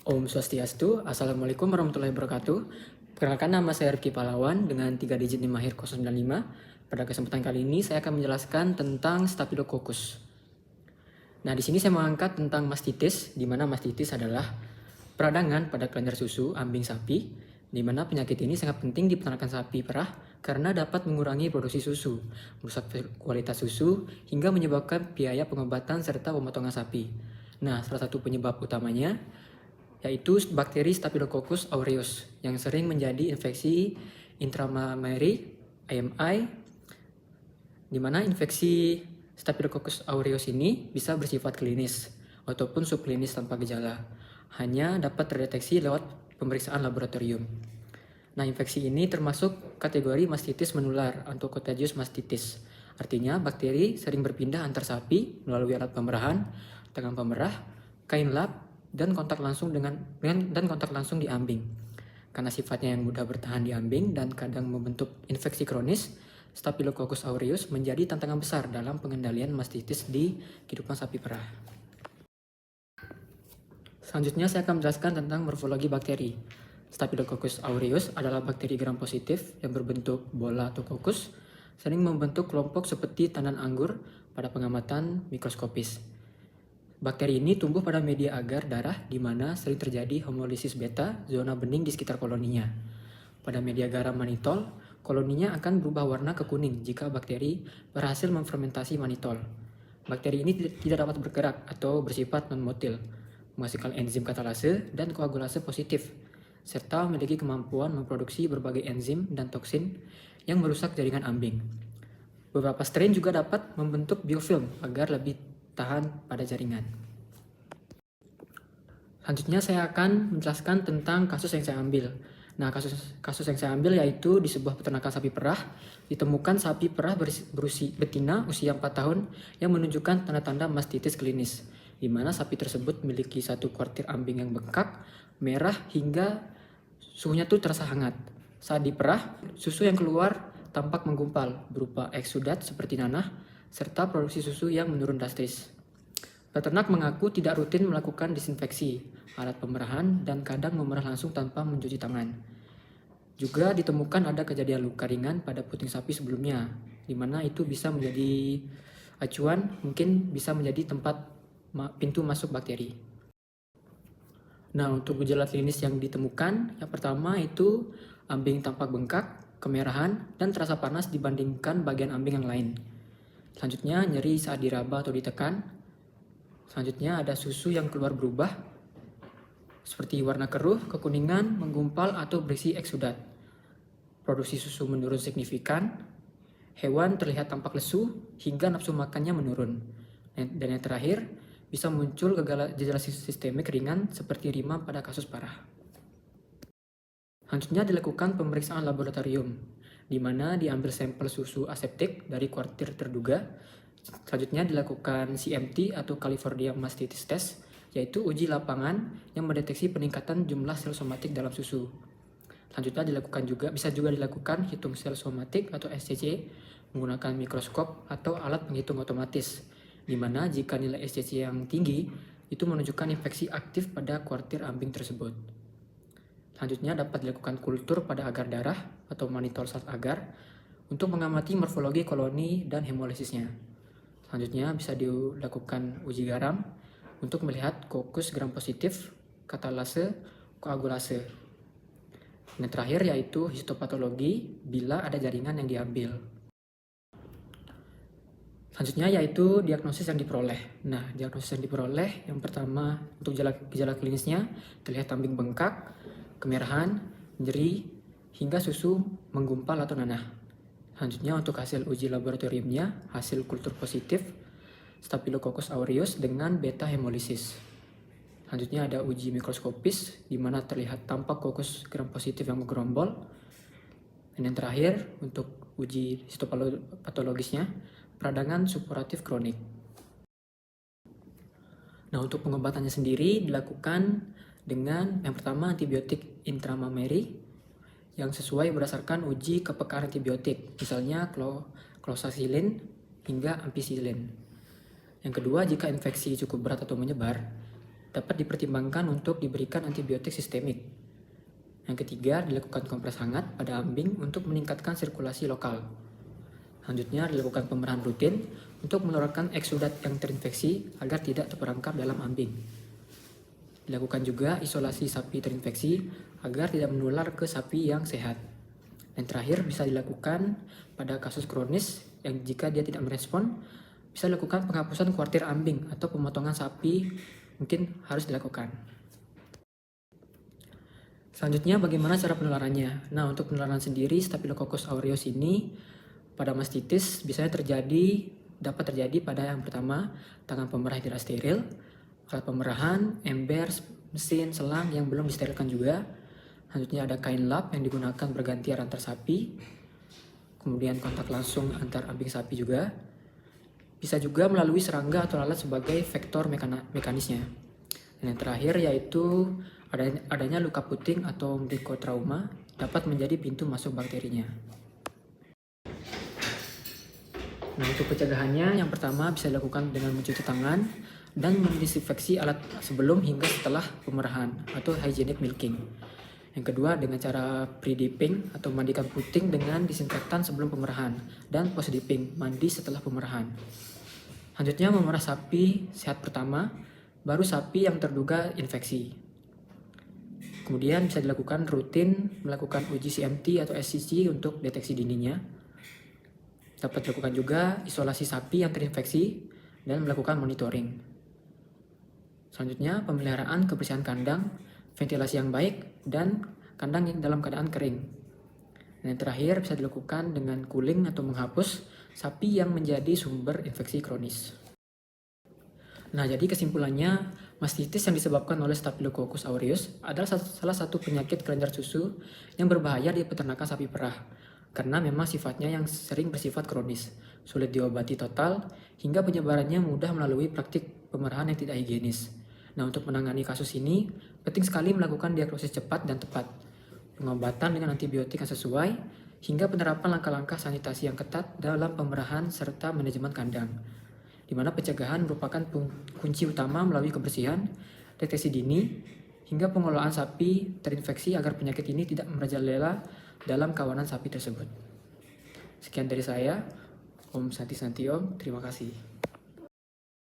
Om Swastiastu, Assalamualaikum warahmatullahi wabarakatuh. Perkenalkan, nama saya Rifki Pahlawan dengan 3 digit NIM Mahir 095. Pada kesempatan kali ini saya akan menjelaskan tentang Staphylococcus. Nah, di sini saya mengangkat tentang mastitis, di mana mastitis adalah peradangan pada kelenjar susu ambing sapi, di mana penyakit ini sangat penting di peternakan sapi perah karena dapat mengurangi produksi susu, merusak kualitas susu, hingga menyebabkan biaya pengobatan serta pemotongan sapi. Nah, salah satu penyebab utamanya yaitu bakteri Staphylococcus aureus yang sering menjadi infeksi intramammary (IMI), di mana infeksi Staphylococcus aureus ini bisa bersifat klinis ataupun subklinis tanpa gejala, hanya dapat terdeteksi lewat pemeriksaan laboratorium. Nah, infeksi ini termasuk kategori mastitis menular atau contagious mastitis. Artinya, bakteri sering berpindah antar sapi melalui alat pemerahan, tangan pemerah, kain lap, dan kontak langsung di ambing. Karena sifatnya yang mudah bertahan di ambing dan kadang membentuk infeksi kronis, Staphylococcus aureus menjadi tantangan besar dalam pengendalian mastitis di kehidupan sapi perah. Selanjutnya saya akan menjelaskan tentang morfologi bakteri. Staphylococcus aureus adalah bakteri gram positif yang berbentuk bola atau kokus, sering membentuk kelompok seperti tandan anggur pada pengamatan mikroskopis. Bakteri ini tumbuh pada media agar darah di mana sering terjadi hemolisis beta, zona bening di sekitar koloninya. Pada media garam manitol, koloninya akan berubah warna ke kuning jika bakteri berhasil memfermentasi manitol. Bakteri ini tidak dapat bergerak atau bersifat non-motil, menghasilkan enzim katalase dan koagulase positif, serta memiliki kemampuan memproduksi berbagai enzim dan toksin yang merusak jaringan ambing. Beberapa strain juga dapat membentuk biofilm agar lebih tahan pada jaringan. Selanjutnya saya akan menjelaskan tentang kasus yang saya ambil. Nah, kasus yang saya ambil yaitu di sebuah peternakan sapi perah, ditemukan sapi perah betina usia 4 tahun yang menunjukkan tanda-tanda mastitis klinis, di mana sapi tersebut memiliki satu kuartir ambing yang bengkak, merah hingga suhunya tuh terasa hangat. Saat diperah, susu yang keluar tampak menggumpal berupa eksudat seperti nanah, serta produksi susu yang menurun drastis. Peternak mengaku tidak rutin melakukan disinfeksi alat pemerahan dan kadang memerah langsung tanpa mencuci tangan. Juga ditemukan ada kejadian luka ringan pada puting sapi sebelumnya, di mana itu bisa menjadi acuan, mungkin bisa menjadi tempat pintu masuk bakteri. Nah, untuk gejala klinis yang ditemukan, yang pertama itu ambing tampak bengkak, kemerahan, dan terasa panas dibandingkan bagian ambing yang lain. Selanjutnya, nyeri saat diraba atau ditekan. Selanjutnya, ada susu yang keluar berubah, seperti warna keruh, kekuningan, menggumpal, atau berisi eksudat. Produksi susu menurun signifikan, hewan terlihat tampak lesu, hingga nafsu makannya menurun. Dan yang terakhir, bisa muncul gejala sistemik ringan seperti rima pada kasus parah. Selanjutnya dilakukan pemeriksaan laboratorium, di mana diambil sampel susu aseptik dari kuartir terduga. Selanjutnya dilakukan CMT atau California Mastitis Test, yaitu uji lapangan yang mendeteksi peningkatan jumlah sel somatik dalam susu. Selanjutnya bisa juga dilakukan hitung sel somatik atau SCC menggunakan mikroskop atau alat penghitung otomatis, di mana jika nilai SCC yang tinggi itu menunjukkan infeksi aktif pada kuartir ambing tersebut. Selanjutnya dapat dilakukan kultur pada agar darah atau manitol sat agar untuk mengamati morfologi koloni dan hemolisisnya. Selanjutnya bisa dilakukan uji garam untuk melihat kokus gram positif, katalase, koagulase. Dan terakhir yaitu histopatologi bila ada jaringan yang diambil. Selanjutnya yaitu diagnosis yang diperoleh. Nah, diagnosis yang diperoleh yang pertama untuk gejala klinisnya terlihat ambing bengkak, kemerahan, nyeri, hingga susu menggumpal atau nanah. Selanjutnya untuk hasil uji laboratoriumnya, hasil kultur positif Staphylococcus aureus dengan beta hemolisis. Selanjutnya ada uji mikroskopis, di mana terlihat tampak kokus gram positif yang menggerombol. Dan yang terakhir, untuk uji histopatologisnya, peradangan supuratif kronik. Nah, untuk pengobatannya sendiri dilakukan dengan yang pertama antibiotik intramammary yang sesuai berdasarkan uji kepekaan antibiotik, misalnya cloxacillin hingga ampicillin. Yang kedua, jika infeksi cukup berat atau menyebar, dapat dipertimbangkan untuk diberikan antibiotik sistemik. Yang ketiga, dilakukan kompres hangat pada ambing untuk meningkatkan sirkulasi lokal. Selanjutnya, dilakukan pemerahan rutin untuk mengeluarkan eksudat yang terinfeksi agar tidak terperangkap dalam ambing. Dilakukan juga isolasi sapi terinfeksi agar tidak menular ke sapi yang sehat. Dan terakhir, bisa dilakukan pada kasus kronis yang jika dia tidak merespon, bisa dilakukan penghapusan kuartir ambing atau pemotongan sapi mungkin harus dilakukan. Selanjutnya, bagaimana cara penularannya? Nah, untuk penularan sendiri, Staphylococcus aureus ini pada mastitis biasanya dapat terjadi pada yang pertama, tangan pemerah yang tidak steril, alat pemerahan, ember, mesin, selang yang belum disterilkan juga. Selanjutnya ada kain lap yang digunakan bergantian antar sapi. Kemudian kontak langsung antar ambing sapi juga. Bisa juga melalui serangga atau lalat sebagai vektor mekanisnya. Dan yang terakhir yaitu adanya luka puting atau mycotrauma dapat menjadi pintu masuk bakterinya. Nah, untuk pencegahannya, yang pertama bisa dilakukan dengan mencuci tangan dan mendisinfeksi alat sebelum hingga setelah pemerahan atau hygienic milking. Yang kedua, dengan cara pre-dipping atau mandikan puting dengan disinfektan sebelum pemerahan dan post-dipping, mandi setelah pemerahan. Selanjutnya, memerah sapi sehat pertama, baru sapi yang terduga infeksi. Kemudian bisa dilakukan rutin melakukan uji CMT atau SCC untuk deteksi dininya. Dapat dilakukan juga isolasi sapi yang terinfeksi dan melakukan monitoring. Selanjutnya, pemeliharaan kebersihan kandang, ventilasi yang baik, dan kandang yang dalam keadaan kering. Dan yang terakhir bisa dilakukan dengan cooling atau menghapus sapi yang menjadi sumber infeksi kronis. Nah, jadi kesimpulannya, mastitis yang disebabkan oleh Staphylococcus aureus adalah salah satu penyakit kelenjar susu yang berbahaya di peternakan sapi perah. Karena memang sifatnya yang sering bersifat kronis, sulit diobati total, hingga penyebarannya mudah melalui praktik pemerahan yang tidak higienis. Nah, untuk menangani kasus ini, penting sekali melakukan diagnosis cepat dan tepat, pengobatan dengan antibiotik yang sesuai, hingga penerapan langkah-langkah sanitasi yang ketat dalam pemerahan serta manajemen kandang, di mana pencegahan merupakan kunci utama melalui kebersihan, deteksi dini, hingga pengelolaan sapi terinfeksi agar penyakit ini tidak merajalela dalam kawanan sapi tersebut. Sekian dari saya, Om Santi Santi Om, terima kasih.